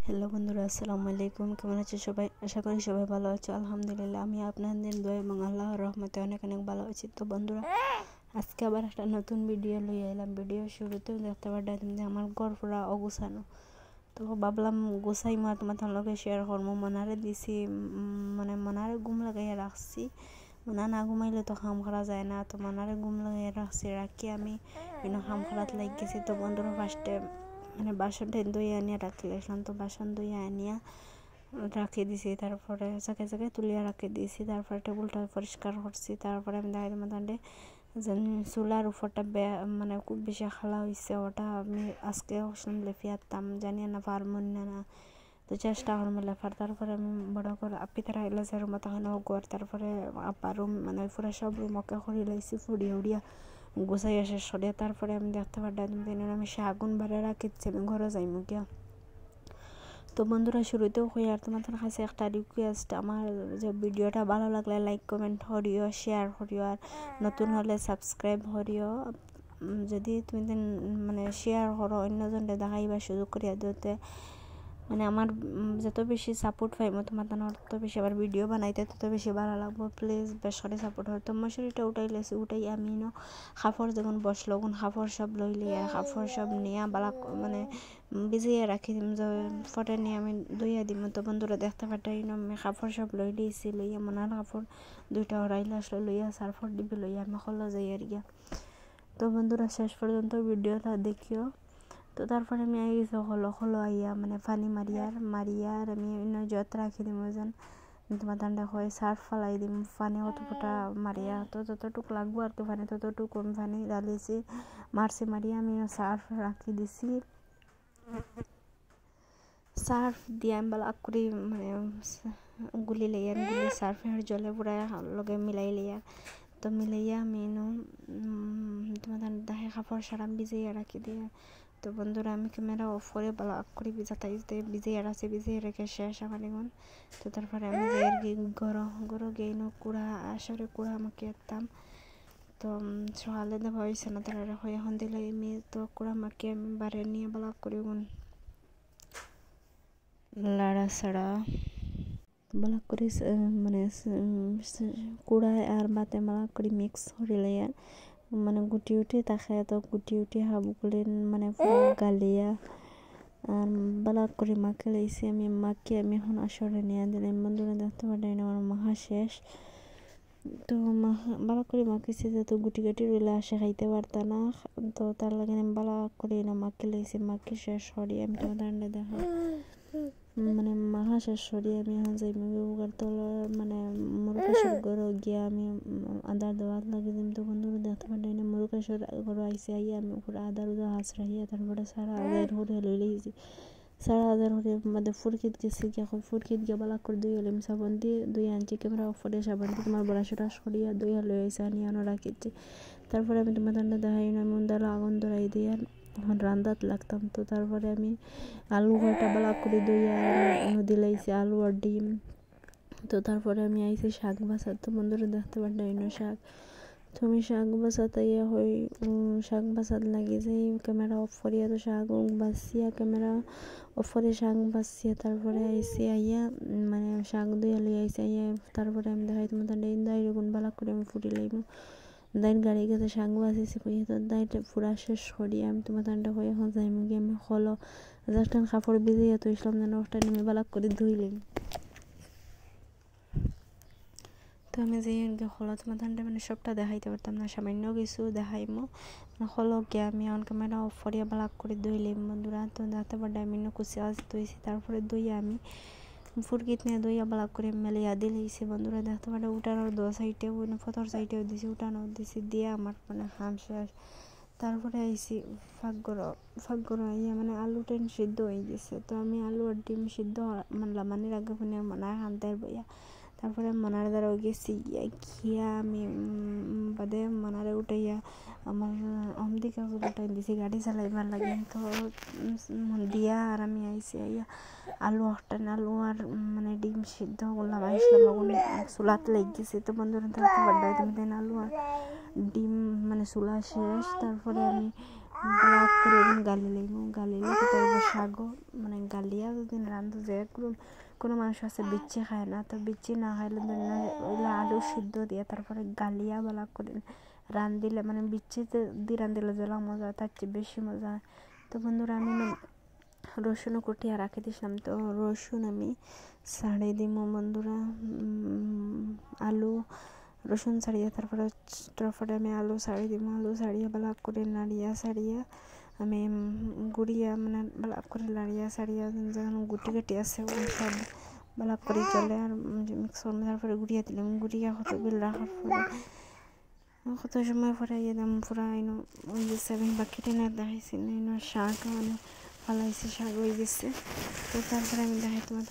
Hello বন্ধুরা, আসসালামু আলাইকুম। কেমন আছে সবাই? আশা করি সবাই ভালো আছে। আলহামদুলিল্লাহ আমি আপনাদের দোয়া এবং আল্লাহর রহমতে অনেক অনেক ভালো আছি। তো বন্ধুরা, আজকে আবার একটা নতুন ভিডিও লইয়া এলাম। ভিডিও শুরুতেও দেখতে পারতাম যে আমার ঘর পুরা অগুছানো। তো ভাবলাম গোছাই তোমার লগে শেয়ার করবো। মনারে দিছি, মানে মনারে ঘুম লাগাইয়া রাখছি। মনা না ঘুমাইলে তো খাম করা যায় না। তো মনারে ঘুম লাগাইয়া রাখি আমি খাম করাত লাগ গেছি। তো বন্ধুরা, ফার্স্টে মানে বাসনটা ধুয়ে আনিয়া রাখলে তো বাসন ধুয়ে আনিয়া রাখি দিছি। তারপরে জায়গায় জায়গায় তুলিয়া রাখি দিয়েছি। তারপরে টেবিলটা পরিষ্কার করছি। তারপরে আমি দেখাই মতান্ডে চুলার উপরটা মানে খুব বেশি খালা হয়েছে। ওটা আমি আজকে লেফিয়াতাম, জানি না পারমন না, তো চেষ্টা করবো লেফার। তারপরে আমি বড় করে আপি তারা এলে যে রুম তখন ঘর, তারপরে আপা রুম মানে পুরো সব রুম ওকে করে লাইছি ফুড়িয়া উড়িয়া গোছাইয়া শেষ করে। তারপরে আমি দেখতে পারতাম আমি আগুন বাড়ে রাখিচ্ছি, আমি ঘরে যাইমু গিয়া। তো বন্ধুরা, শুরুতেও হই আর তোমাদের কাছে একটা রিকোয়েস্ট, আমার যে ভিডিওটা ভালো লাগলে লাইক কমেন্ট করিও, শেয়ার করিও, আর নতুন হলে সাবস্ক্রাইব করিও। যদি তুমি মানে শেয়ার করো অন্যজনকে দেখাইবা সুযোগ করিয়া দিতে, মানে আমার যত বেশি সাপোর্ট পাইব তোমার তত বেশি আবার ভিডিও বানাইতে তত বেশি ভালো লাগবো। প্লিজ বেশ করে সাপোর্ট হয়। তো মশারিটা উঠাইলেছি, উঠাই আমি কাপড় যখন বসলো কাপড় সব লইলে কাপড় সব নিয়ে বালা মানে ভিজিয়ে রাখি দিম, ফটো নিয়ে আমি ধুইয়া দিম। তো বন্ধুরা দেখতে পাঠাই আমি কাপড় সব লই দিয়েছি। লইয়া মনার কাপড় দুইটা হরাইলে আসলে লইয়া সার্ফর দিবি লইয়া আমি খোলা যাই আর গিয়া। তো বন্ধুরা, শেষ পর্যন্ত ভিডিওটা দেখিও। তো তারপরে আমি গেছি হলো আইয়া মানে পানি মারিয়ার আমি যত রাখি দিম ওজন তোমার ঠান্ডা হয় সার্ফ ফালাই দিম। পানি অত ফোটা মারিয়া তো যতটুকু লাগবো আর কি পানি ততটুকু আমি পানি ডালিছি, মারিয়া আমি সার্ফ রাখি দিছি। সার্ফ দিয়ে আমি বালা করে মানে গুলি লইয়া গুলি সার্ফের জলে পুরা লগে মিলাই লইয়া। তো মিলাইয়া আমি তোমার দাহে কাপড় সারা ভিজাইয়া রাখি দিয়ে। তো বন্ধুরা, আমি ক্যামেরা অফ করে বালা করে ভিজাইয়া রাখছি, ভিজিয়ে রেখে শেষ আমার এখন। তো তারপরে আমি গরো গেইন কুড়া আসরে কুড়া আমাকে এতাম। তো সকালে দেওয়া হয়েছে না, তারা হয়ে এখন দিলে আমি তো কুড়া মাকে আমি বারে নিয়ে বালা করে লাড়া ছাড়া বালা করে মানে কুড়ায় আর বাতে বালা করে মিক্স করে লইয়া মানে গুটি উঠি তাকে তো গুটি উঠি হাবুগুলি মানে গালিয়া আর বালা করে মাকে লাইছি। আমি মাকে আমি এখন আসরে নিয়ে দিলাম। বন্ধুরা দেখতে পারেন আমার মাখা শেষ। তো বালা করে মাখিছি তো গুটি গাটি রইলে আসে খাইতে পারতা না। তো তার লাগে আমি বালা করে না মাকে লাইছি। মাকে শেষ সরিয়ে আমি তোমাদের দেখা মানে মাখা শেষ সরিয়ে আমি এখন যাই মুগার তলার মানে মুরুকেশ্বর গড়ে গিয়া আমি আদার দেওয়ার লাগে দিম। তো বন্ধুরা দেখতে পারেন মুরুকেশ্বর গড়ে আইসি আইয়া আমি উপরে আদার হাঁস রাখিয়া তারপরে সারা আদার হরে লই লইছি। সারা আদার হরে মানে ফুরকিত গেছি গিয়া ফুরকিত গিয়া বালা করে দুই হলাম সাবান দিয়ে দুই আনছি ক্যামেরা অফ করে সাবান দিয়ে তোমার ব্রাশ টাশ করিয়া দুই লই আইসি আনিয়ে আনো রাখিছি। তারপরে আমি তোমাদের দেখাই না আমি উন্দালা আগুন ধরাই দিয়ে এখন রান্দাত লাগতাম। তো তারপরে আমি আলু ঘরটা বালা করে দইয়া নদী লাইছি আলু আর ডিম। তো তারপরে আমি আইছি শাক বাসাত। তো বন্ধুরা দেখতে পারেন শাক। তো আমি শাক বাসাত ইয়া হই শাক বাসাত লাগি যাই ক্যামেরা অফ করিয়া তো শাক বাসিয়া ক্যামেরা অফ করে শাক বাসিয়া তারপরে আইসি আইয়া মানে শাক দইয়া লই আইসি আইয়া। তারপরে আমি দেখাই তোমাদের দাই রগুন বালা করে আমি ফুটি লাইব দাইন গাড়ি গেছে শাক বাসিছি তো দাইটা পুরা শেষ করিয়া আমি তোমার দানটা হয়ে এখন যাইম গিয়ে আমি হলো জাস্টান কাপড় ভিজিয়ে তো ইসলাম যেন ওটা নেমে বালা করে ধুইলাম। তো আমি যে হলো তোমার ধানটা মানে সবটা দেখাইতে পারতাম না, সামান্য কিছু দেখাইমো হলো গিয়ে আমি অন ক্যামেরা অফ করিয়া বালাক করে ধুইলাম। বন্ধুরা তো দেখতে পারতাম আমি কুচি আজ ধুইছি। তারপরে দইয়া আমি ফুরকিত নিয়ে দইয়া বালাক করে মেলিয়া দিলেছি। বন্ধুরা দেখতে পারে উঠানোর দো সাইডেও ফতর সাইডেও দিছি, উঠানোর দিছি দিয়ে আমার মানে হাম শেষ। তারপরে আইসি ফাঁকগড় আইয়া মানে আলু টেন সিদ্ধ হয়ে গেছে। তো আমি আলু আর ডিম সিদ্ধ মানলাম মানে আগে ফোনে মনায় হানতে বইয়া। তারপরে মনার দ্বারাও গেছি গিয়া খিয়া আমি বাদে মনারে উঠাইয়া আমার অমদিকে উঠাই দিছি গাড়ি চালাইবার লাগে। তো দিয়া আর আমি আইসি আইয়া আলু আর মানে ডিম সিদ্ধ করলাম আইসলাম চুলাত লেগে গেছে। তো বন্ধুরা দেখতে পারবে তুমি আলু আর ডিম মানে চুলা শেষ। তারপরে আমি ব্লাক করে গালি লিখে তারপর শাগও মানে গালিয়া যদি রান্ধো যে কোনো মানুষ আছে বিচ্ছি খায় না, তো বিচ্ছি না খাইলে ওইগুলো আলু সিদ্ধ দিয়ে তারপরে গালিয়া ব্লাক করে রান্ধিলে মানে বিচ্ছিতে দিয়ে রান্ধিলে যেলা মজা তার চেয়ে বেশি মজা হয়। তো বন্ধুরা আমি রসুনও কুটিয়ে রাখি দিয়েছিলাম, তো রসুন আমি ছাড়িয়ে দিব বন্ধুরা। আলু রসুন ছাড়িয়ে তারপরে আমি আলু ছাড়িয়ে দিব, আলু ছাড়িয়ে ব্লাক করে নাড়িয়া ছাড়িয়ে আমি গুড়িয়া মানে ব্লাক করে লাড়িয়া ছাড়িয়া যেখানে গুটি গুটি আছে সব ব্লাক করে চলে আর মিক্সার তারপরে গুড়িয়া দিলাম। গুড়িয়া কতগুলো রাখার পরে কত সময় পরে একদম পুরা এনো ওই গেছে। আমি বাকিটা না দেখাইছি না, এনো শাক মানে ফালাইছি, শাক হয়ে গেছে। তো তারপরে আমি দেখাই তোমার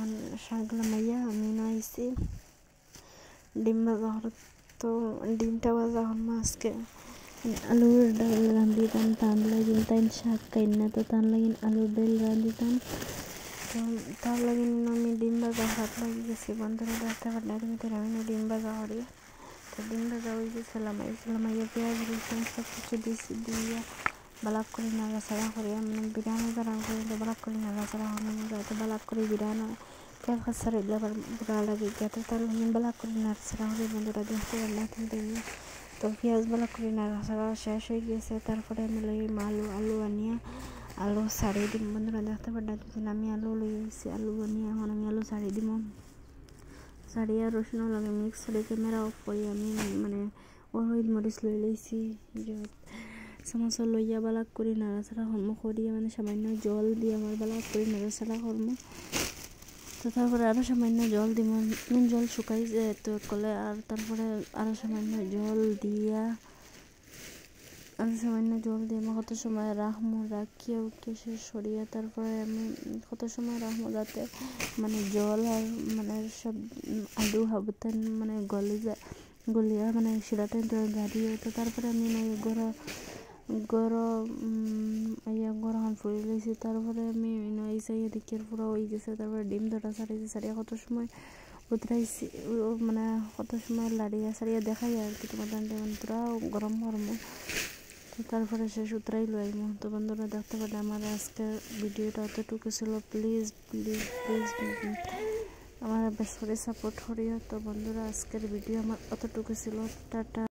আমি শাকগুলো মাইয়া আমি আইছি ডিম ভাজা হলো। তো ডিমটা ভাজা হল আজকে আলুর ডাল রাঁধিতাম, তার লাগিন তাই শাক খাই না, তো তার লাগিন আলুর ডাল রাঁধিতাম। তো তার লাগিন আমি ডিম ভাজা হাত লাগিয়ে গেছি বন্ধুরা দেখতে পারলে ভিতরে আমি ডিম ভাজা হরি। তো ডিম ভাজা হয়ে গেছে লামাইয়া পেঁয়াজ রসুন সব কিছু দিয়েছি, দিয়ে ব্লাক করে নাড়াচাড়া করে মানে বিরিয়ানি বানান করে ব্লাক করে নাড়াচাড়া হলো তো ব্লাক করে বিরিয়ানি পেঁয়াজ খাসার আবার বুড়া লাগে যাতে তার ব্লাক করে নাড়াচাড়া হলে বন্ধুরা দেখতে পারলে কিন্তু। তো পেঁয়াজ ব্লাক করে নাড়াচাড়া শেষ হয়ে গেছে, তারপরে আমি লই আলু আনিয়া আলু ছাড়িয়ে দিম বন্ধুরা দেখতে পারলে। আমি আলু লই গেছি, আলু বানিয়ে এখন আমি আলু ছাড়িয়ে দিব। ছাড়িয়া রসুন লাগে মিক্স করে ক্যামেরা অফ করে আমি মানে হলুদ মরিচ লই লইছি, চামচ লইয়া ব্লাক করে নাড়াচাড়া কর্ম করিয়া মানে সামান্য জল দিয়ে আমার ব্লাক করে নাড়াচাড়া কর্ম। তো তারপরে আরও সামান্য জল দিব, জল শুকাই তো কলে আর তারপরে আরও সামান্য জল দিয়া আমি কত সময় রাখিয়া উঠে শেষ সরিয়া তারপরে আমি কত সময় রাখবো যাতে মানে জল আর মানে সব আলু হাবুতেন মানে গলিয়া মানে শিরাটা গাড়িয়ে। তো তারপরে আমি গরম ফুড়ি লইছি, তারপরে আমি এই দিকের পুরো হয়ে গেছে। তারপরে ডিম ধরা ছাড়িয়ে কত সময় উতরাইছি মানে কত সময় লাড়িয়া ছাড়িয়ে দেখাই আর কি তোমাদের পুরা গরম গরম। তো তারপরে শেষ উতরাই লইম। তো বন্ধুরা দেখতে পারে আমার আজকের ভিডিওটা অতটুকু ছিল। প্লিজ আমার বেশ করে সাপোর্ট করিও। তো বন্ধুরা আজকের ভিডিও আমার অতটুকু ছিল, টাটা।